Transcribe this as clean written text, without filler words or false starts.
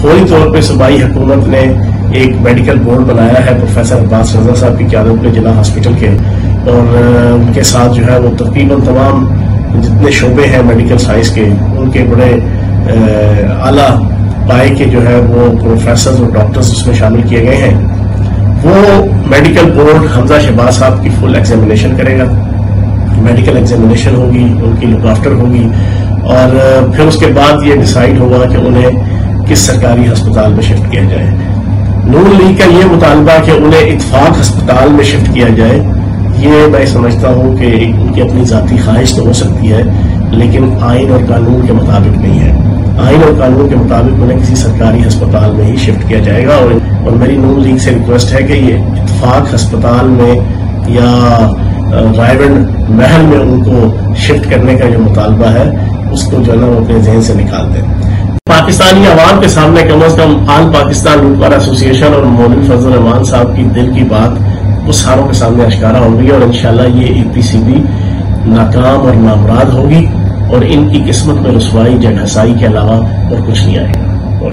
فوری طور پہ صوبائی حکومت نے ایک میڈیکل بورڈ بنایا ہے پروفیسر عباس رضا صاحب کی قیادت میں ضلع ہاسپٹل کے، اور ان کے ساتھ جو ہے وہ تقریباً تمام جتنے شعبے ہیں میڈیکل سائنس کے، ان کے بڑے اعلیٰ پائے کے جو ہے وہ پروفیسرز اور ڈاکٹرز اس میں شامل کیے گئے ہیں۔ وہ میڈیکل بورڈ حمزہ شہباز صاحب کی فل ایگزامینیشن کرے گا، میڈیکل ایگزامینیشن ہوگی، ان کی لک آفٹر ہوگی، اور پھر اس کے بعد یہ ڈیسائیڈ ہوگا کہ انہیں کس سرکاری ہسپتال میں شفٹ کیا جائے۔ نون لیگ کا یہ مطالبہ کہ انہیں اتفاق ہسپتال میں شفٹ کیا جائے، یہ میں سمجھتا ہوں کہ ان کی اپنی ذاتی خواہش تو ہو سکتی ہے، لیکن آئین اور قانون کے مطابق نہیں ہے۔ آئین اور قانون کے مطابق انہیں کسی سرکاری ہسپتال میں ہی شفٹ کیا جائے گا، اور میری نون لیگ سے ریکویسٹ ہے کہ یہ اتفاق ہسپتال میں یا رائیونڈ محل میں ان کو شفٹ کرنے کا جو مطالبہ ہے اس کو جو ہے نا وہ اپنے ذہن سے نکال دیں۔ پاکستانی عوام کے سامنے کم از کم آل پاکستان لوٹمار ایسوسی ایشن اور مولوی فضل الرحمان صاحب کی دل کی بات وہ ساروں کے سامنے اشکارا ہوگی، اور انشاءاللہ یہ APCB ناکام اور نامراد ہوگی، اور ان کی قسمت میں رسوائی جگ ہسائی کے علاوہ اور کچھ نہیں آئے گا۔